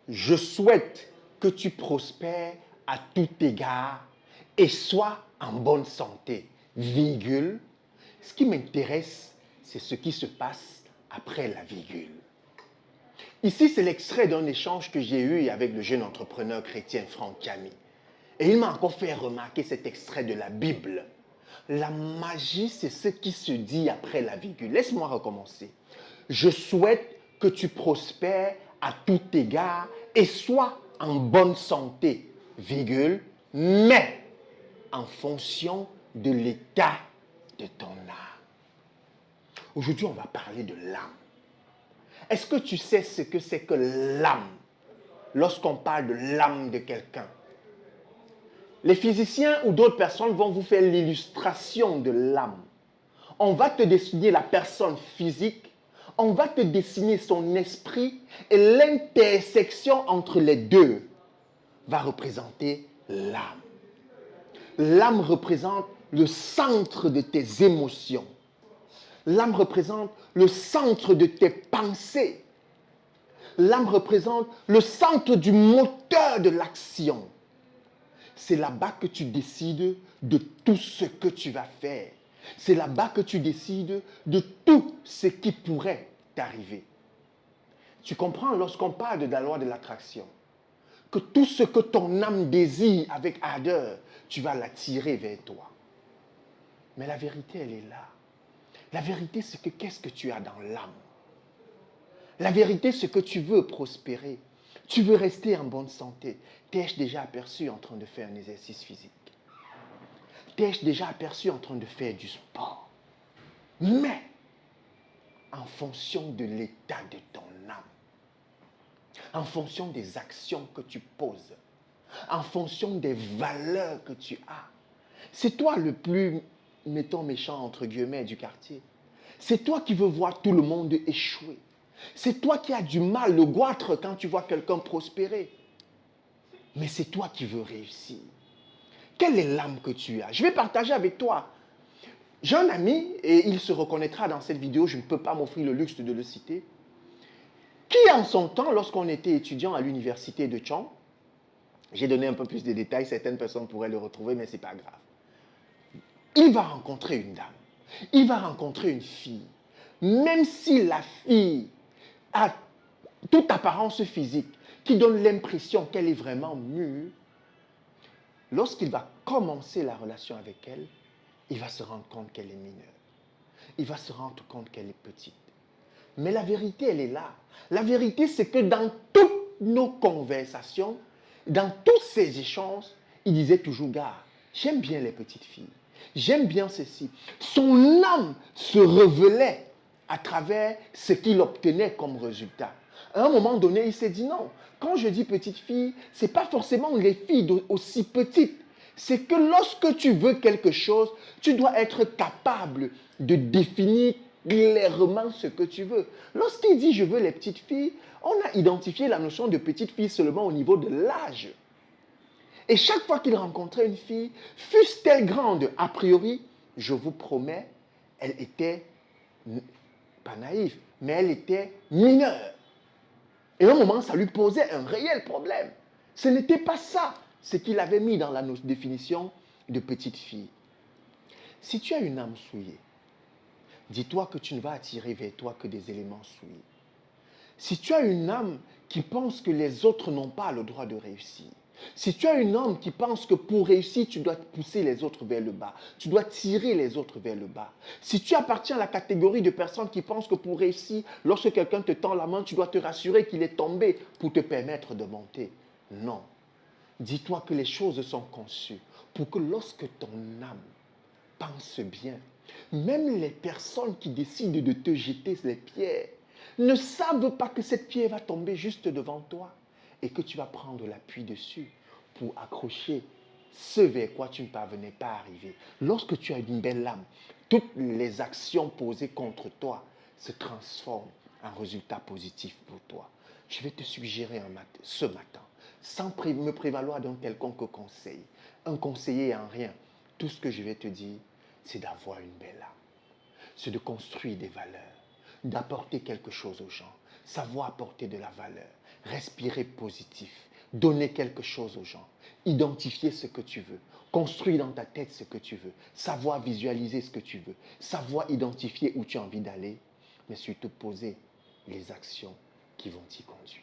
Je souhaite que tu prospères à tout égard et sois en bonne santé, virgule. Ce qui m'intéresse, c'est ce qui se passe après la virgule. Ici, c'est l'extrait d'un échange que j'ai eu avec le jeune entrepreneur chrétien Franck Camille. Et il m'a encore fait remarquer cet extrait de la Bible. La magie, c'est ce qui se dit après la virgule. Laisse-moi recommencer. Je souhaite que tu prospères à tout égard et sois en bonne santé, virgule, mais en fonction de l'état de ton âme. Aujourd'hui, on va parler de l'âme. Est-ce que tu sais ce que c'est que l'âme lorsqu'on parle de l'âme de quelqu'un? Les physiciens ou d'autres personnes vont vous faire l'illustration de l'âme. On va te dessiner la personne physique, on va te dessiner son esprit et l'intersection entre les deux va représenter l'âme. L'âme représente le centre de tes émotions. L'âme représente le centre de tes pensées. L'âme représente le centre du moteur de l'action. C'est là-bas que tu décides de tout ce que tu vas faire. C'est là-bas que tu décides de tout ce qui pourrait t'arriver. Tu comprends lorsqu'on parle de la loi de l'attraction, que tout ce que ton âme désire avec ardeur, tu vas l'attirer vers toi. Mais la vérité, elle est là. La vérité, c'est que qu'est-ce que tu as dans l'âme? La vérité, c'est que tu veux prospérer. Tu veux rester en bonne santé. T'es-je déjà aperçu en train de faire un exercice physique? T'es-je déjà aperçu en train de faire du sport? Mais, en fonction de l'état de ton âme, en fonction des actions que tu poses, en fonction des valeurs que tu as, c'est toi le plus, mettons, méchant, entre guillemets, du quartier. C'est toi qui veux voir tout le monde échouer. C'est toi qui as du mal, le goitre, quand tu vois quelqu'un prospérer. Mais c'est toi qui veux réussir. Quelle est l'âme que tu as? Je vais partager avec toi. J'ai un ami, et il se reconnaîtra dans cette vidéo, je ne peux pas m'offrir le luxe de le citer, qui en son temps, lorsqu'on était étudiant à l'université de Chang, j'ai donné un peu plus de détails, certaines personnes pourraient le retrouver, mais ce n'est pas grave. Il va rencontrer une dame, il va rencontrer une fille. Même si la fille a toute apparence physique qui donne l'impression qu'elle est vraiment mûre, lorsqu'il va commencer la relation avec elle, il va se rendre compte qu'elle est mineure. Il va se rendre compte qu'elle est petite. Mais la vérité, elle est là. La vérité, c'est que dans toutes nos conversations, dans tous ces échanges, il disait toujours, gars, j'aime bien les petites filles. J'aime bien ceci. Son âme se révélait à travers ce qu'il obtenait comme résultat. À un moment donné, il s'est dit non. Quand je dis petite fille, ce n'est pas forcément les filles aussi petites. C'est que lorsque tu veux quelque chose, tu dois être capable de définir clairement ce que tu veux. Lorsqu'il dit je veux les petites filles, on a identifié la notion de petite fille seulement au niveau de l'âge. Et chaque fois qu'il rencontrait une fille, fût-elle grande, a priori, je vous promets, elle était pas naïve, mais elle était mineure. Et à un moment, ça lui posait un réel problème. Ce n'était pas ça, ce qu'il avait mis dans la définition de petite fille. Si tu as une âme souillée, dis-toi que tu ne vas attirer vers toi que des éléments souillés. Si tu as une âme qui pense que les autres n'ont pas le droit de réussir, si tu as une âme qui pense que pour réussir, tu dois pousser les autres vers le bas, tu dois tirer les autres vers le bas, si tu appartiens à la catégorie de personnes qui pensent que pour réussir, lorsque quelqu'un te tend la main, tu dois te rassurer qu'il est tombé pour te permettre de monter. Non. Dis-toi que les choses sont conçues pour que lorsque ton âme pense bien, même les personnes qui décident de te jeter les pierres ne savent pas que cette pierre va tomber juste devant toi et que tu vas prendre l'appui dessus pour accrocher ce vers quoi tu ne parvenais pas à arriver. Lorsque tu as une belle âme, toutes les actions posées contre toi se transforment en résultats positifs pour toi. Je vais te suggérer ce matin, sans me prévaloir d'un quelconque conseil, un conseiller en rien, tout ce que je vais te dire, c'est d'avoir une belle âme. C'est de construire des valeurs, d'apporter quelque chose aux gens. savoir apporter de la valeur, respirer positif, donner quelque chose aux gens, identifier ce que tu veux, construire dans ta tête ce que tu veux, savoir visualiser ce que tu veux, savoir identifier où tu as envie d'aller, mais surtout poser les actions qui vont t'y conduire.